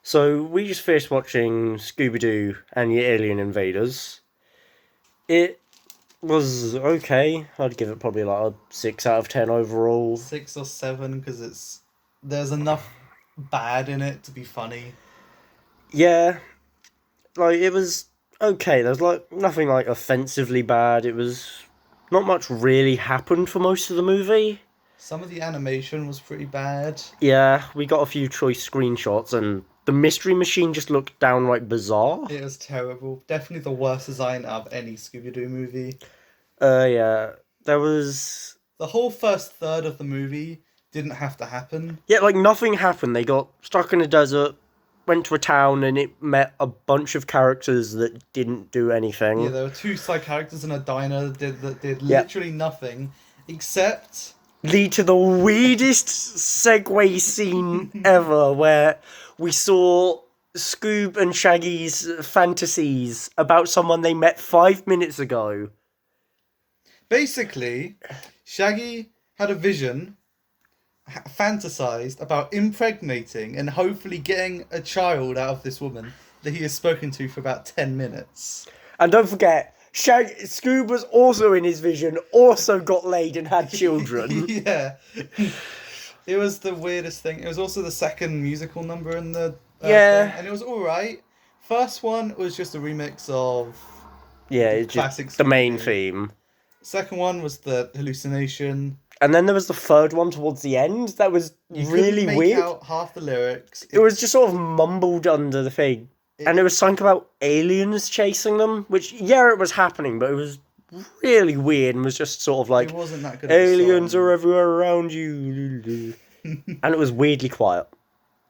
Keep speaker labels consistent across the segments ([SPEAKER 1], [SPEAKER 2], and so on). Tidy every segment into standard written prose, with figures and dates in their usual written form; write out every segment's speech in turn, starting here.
[SPEAKER 1] So we just finished watching Scooby-Doo and the Alien Invaders. It was okay. I'd give it probably like a 6 out of 10 overall.
[SPEAKER 2] 6 or 7 because there's enough bad in it to be funny.
[SPEAKER 1] Yeah, like it was okay. There's like nothing like offensively bad. It was not much really happened for most of the movie.
[SPEAKER 2] Some of the animation was pretty bad.
[SPEAKER 1] Yeah, we got a few choice screenshots and the mystery machine just looked downright bizarre.
[SPEAKER 2] It was terrible. Definitely the worst design out of any Scooby-Doo movie.
[SPEAKER 1] Yeah. There was
[SPEAKER 2] The whole first third of the movie didn't have to happen.
[SPEAKER 1] Yeah, like nothing happened. They got stuck in a desert, went to a town, and it met a bunch of characters that didn't do
[SPEAKER 2] Yeah,
[SPEAKER 1] anything.
[SPEAKER 2] there were two side characters in a diner that did
[SPEAKER 1] Yeah.
[SPEAKER 2] literally nothing except
[SPEAKER 1] Lead to the weirdest segue scene ever, where we saw Scoob and Shaggy's fantasies about someone they met 5 minutes ago.
[SPEAKER 2] basically Shaggy had a vision, fantasized about impregnating and hopefully getting a child out of this woman that he has spoken to for about 10 minutes.
[SPEAKER 1] And don't forget, Scoob was also in his vision, also got laid and had children.
[SPEAKER 2] Yeah. It was the weirdest thing. It was also the second musical number in the
[SPEAKER 1] Yeah.
[SPEAKER 2] thing, and it was alright. First one was just a remix of
[SPEAKER 1] Yeah, it's
[SPEAKER 2] classic
[SPEAKER 1] just the main
[SPEAKER 2] Scooby-Doo.
[SPEAKER 1] theme.
[SPEAKER 2] Second one was the hallucination.
[SPEAKER 1] And then there was the third one towards the end that was
[SPEAKER 2] You
[SPEAKER 1] really
[SPEAKER 2] couldn't make
[SPEAKER 1] weird.
[SPEAKER 2] out half the lyrics.
[SPEAKER 1] It was just sort of mumbled under the thing.
[SPEAKER 2] It-
[SPEAKER 1] And it was something about aliens chasing them, which, yeah, it was happening, but it was really weird and was just sort of like,
[SPEAKER 2] it wasn't that good. Of a
[SPEAKER 1] aliens
[SPEAKER 2] song.
[SPEAKER 1] are everywhere around you. And it was weirdly quiet.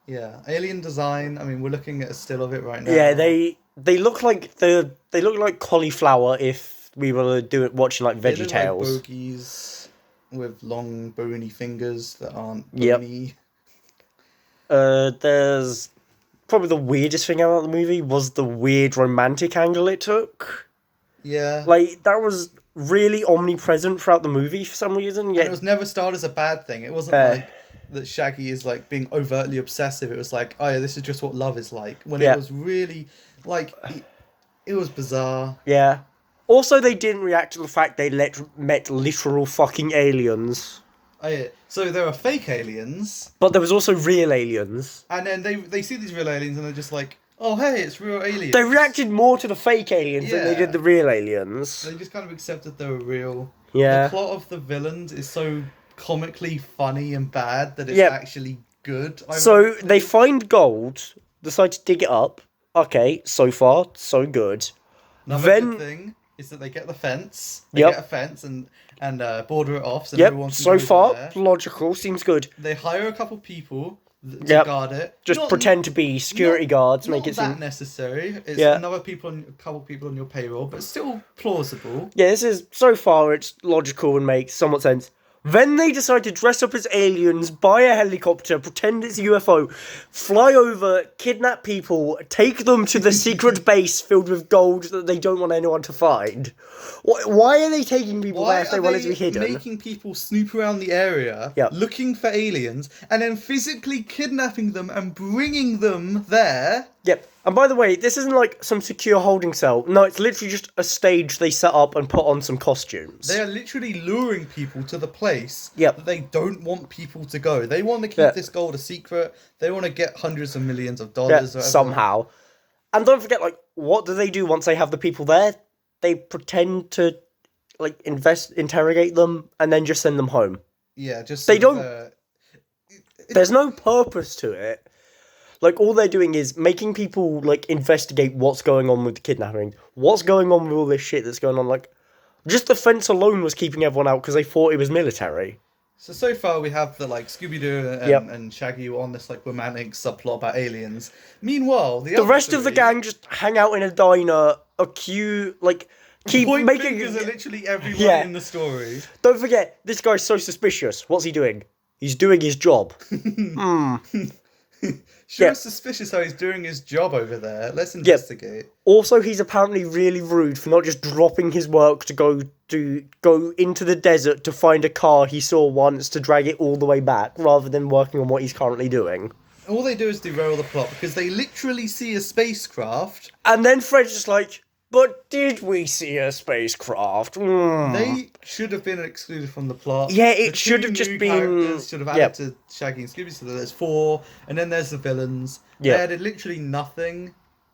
[SPEAKER 2] Yeah, alien design. I mean, we're looking at a still of it right now.
[SPEAKER 1] Yeah, they look like they look like cauliflower if we were watching like
[SPEAKER 2] They look like
[SPEAKER 1] VeggieTales.
[SPEAKER 2] bogies with long bony fingers that aren't
[SPEAKER 1] Yep.
[SPEAKER 2] bony.
[SPEAKER 1] There's probably the weirdest thing about the movie was the weird romantic angle it took.
[SPEAKER 2] Yeah.
[SPEAKER 1] Like, that was really omnipresent throughout the movie for some reason.
[SPEAKER 2] And
[SPEAKER 1] Yeah,
[SPEAKER 2] it was never started as a bad thing. It wasn't like that Shaggy is like being overtly obsessive. It was like, oh yeah, this is just what love is like. When
[SPEAKER 1] Yeah.
[SPEAKER 2] it was really like, it was bizarre.
[SPEAKER 1] yeah. Also, they didn't react to the fact they met literal fucking aliens.
[SPEAKER 2] Oh, yeah. So there are fake aliens,
[SPEAKER 1] But there was also real aliens.
[SPEAKER 2] and then they see these real aliens, and they're just like, oh hey, it's real aliens.
[SPEAKER 1] They reacted more to the fake aliens than they
[SPEAKER 2] Yeah.
[SPEAKER 1] did the real aliens.
[SPEAKER 2] They just kind of accepted they were real.
[SPEAKER 1] Yeah.
[SPEAKER 2] The plot of the villains is so comically funny and bad that it's
[SPEAKER 1] Yep.
[SPEAKER 2] actually good.
[SPEAKER 1] So they find gold, decide to dig it up. Okay, so far, so good.
[SPEAKER 2] Another
[SPEAKER 1] then-
[SPEAKER 2] good thing is that they get the fence. They
[SPEAKER 1] Yep.
[SPEAKER 2] get a fence and border it off so
[SPEAKER 1] Yep,
[SPEAKER 2] everyone can
[SPEAKER 1] so
[SPEAKER 2] go
[SPEAKER 1] far,
[SPEAKER 2] there.
[SPEAKER 1] logical, seems good.
[SPEAKER 2] They hire a couple people to
[SPEAKER 1] Yep.
[SPEAKER 2] guard it.
[SPEAKER 1] Just
[SPEAKER 2] Not-
[SPEAKER 1] pretend to be security guards,
[SPEAKER 2] not
[SPEAKER 1] make it
[SPEAKER 2] that
[SPEAKER 1] seem...
[SPEAKER 2] necessary. It's
[SPEAKER 1] Yeah.
[SPEAKER 2] a couple people on your payroll, but still plausible.
[SPEAKER 1] Yeah, this is, so far, it's logical and makes somewhat sense. Then they decide to dress up as aliens, buy a helicopter, pretend it's a UFO, fly over, kidnap people, take them to the secret base filled with gold that they don't want anyone to find. Why are they taking people there if they want it to be hidden?
[SPEAKER 2] Making people snoop around the area,
[SPEAKER 1] Yep.
[SPEAKER 2] looking for aliens, and then physically kidnapping them and bringing them there?
[SPEAKER 1] Yep. And by the way, this isn't like some secure holding cell. No, it's literally just a stage they set up and put on some costumes.
[SPEAKER 2] They are literally luring people to the place
[SPEAKER 1] Yep.
[SPEAKER 2] that they don't want people to go. They want to keep
[SPEAKER 1] Yeah.
[SPEAKER 2] this gold a secret. They want to get hundreds of millions of
[SPEAKER 1] Yeah,
[SPEAKER 2] dollars.
[SPEAKER 1] somehow. And don't forget, like, what do they do once they have the people there? They pretend to, like, interrogate them, and then just send them home.
[SPEAKER 2] Yeah, just
[SPEAKER 1] They
[SPEAKER 2] sort of,
[SPEAKER 1] don't- There's no purpose to it. Like, all they're doing is making people, like, investigate what's going on with the kidnapping. What's going on with all this shit that's going on. Like, just the fence alone was keeping everyone out because they thought it was military.
[SPEAKER 2] So far we have the like Scooby-Doo and,
[SPEAKER 1] Yep.
[SPEAKER 2] and Shaggy on this like romantic subplot about aliens. Meanwhile,
[SPEAKER 1] The
[SPEAKER 2] other
[SPEAKER 1] rest of the
[SPEAKER 2] three
[SPEAKER 1] gang just hang out in a diner, keep
[SPEAKER 2] point
[SPEAKER 1] making...
[SPEAKER 2] fingers at literally everyone
[SPEAKER 1] Yeah.
[SPEAKER 2] in the story.
[SPEAKER 1] Don't forget, this guy's so suspicious. What's he doing? He's doing his job.
[SPEAKER 2] Sure,
[SPEAKER 1] Yeah.
[SPEAKER 2] it's suspicious how he's doing his job over there. Let's investigate.
[SPEAKER 1] Also, he's apparently really rude for not just dropping his work to go into the desert to find a car he saw once to drag it all the way back, rather than working on what he's currently doing.
[SPEAKER 2] All they do is derail the plot because they literally see a spacecraft.
[SPEAKER 1] And then Fred's just like, but did we see a spacecraft?
[SPEAKER 2] They should have been excluded from the plot.
[SPEAKER 1] Yeah, it
[SPEAKER 2] The
[SPEAKER 1] should
[SPEAKER 2] two
[SPEAKER 1] have just
[SPEAKER 2] new
[SPEAKER 1] been-
[SPEAKER 2] characters should have added to Shaggy and Scooby, so there's 4, and then there's the villains.
[SPEAKER 1] Yeah.
[SPEAKER 2] They added literally nothing,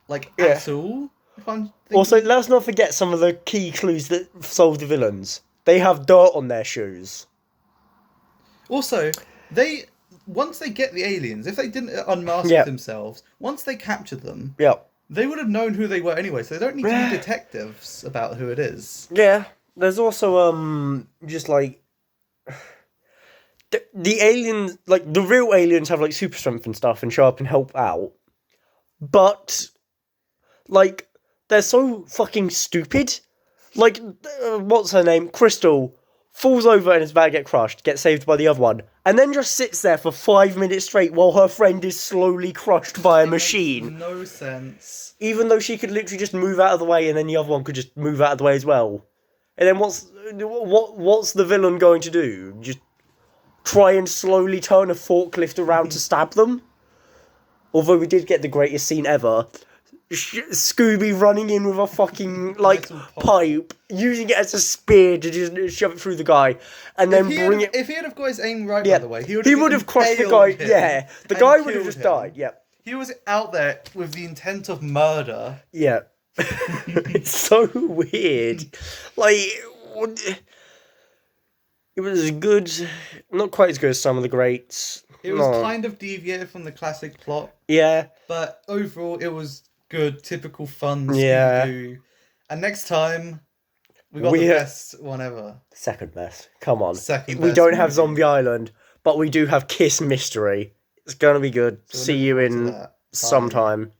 [SPEAKER 2] at all. If I'm thinking.
[SPEAKER 1] Also, let's not forget some of the key clues that solve the villains. They have dirt on their shoes.
[SPEAKER 2] Also, once they get the aliens, if they didn't unmask
[SPEAKER 1] Yeah.
[SPEAKER 2] themselves, once they capture them,
[SPEAKER 1] Yeah.
[SPEAKER 2] they would have known who they were anyway, so they don't need to be detectives about who it is.
[SPEAKER 1] Yeah. There's also, just like... The aliens, like, the real aliens have, like, super strength and stuff and show up and help out. But, like, they're so fucking stupid. Like, what's her name? Crystal falls over and is about to get crushed, gets saved by the other one, and then just sits there for 5 minutes straight while her friend is slowly crushed by a machine.
[SPEAKER 2] No sense.
[SPEAKER 1] Even though she could literally just move out of the way and then the other one could just move out of the way as well. And then what's the villain going to do? Just try and slowly turn a forklift around to stab them? Although we did get the greatest scene ever. Scooby running in with a fucking, like, pipe, using it as a spear to just shove it through the guy, and then bring it...
[SPEAKER 2] If he had got his aim right,
[SPEAKER 1] Yeah,
[SPEAKER 2] by the way,
[SPEAKER 1] he would have crushed the guy, yeah. The guy would have just died, yeah.
[SPEAKER 2] He was out there with the intent of murder.
[SPEAKER 1] Yeah. It's so weird. Like, it was good, not quite as good as some of the greats.
[SPEAKER 2] It was kind of deviated from the classic plot.
[SPEAKER 1] Yeah.
[SPEAKER 2] But overall, it was good, typical fun
[SPEAKER 1] Yeah.
[SPEAKER 2] Scooby-Doo. And next time, we got the best one ever.
[SPEAKER 1] Second best. Come on.
[SPEAKER 2] Second
[SPEAKER 1] We
[SPEAKER 2] best
[SPEAKER 1] don't have
[SPEAKER 2] movie.
[SPEAKER 1] Zombie Island, but we do have Kiss Mystery. It's gonna be good.
[SPEAKER 2] So we're
[SPEAKER 1] See
[SPEAKER 2] looking
[SPEAKER 1] you
[SPEAKER 2] forward to
[SPEAKER 1] in
[SPEAKER 2] that. Bye.
[SPEAKER 1] sometime.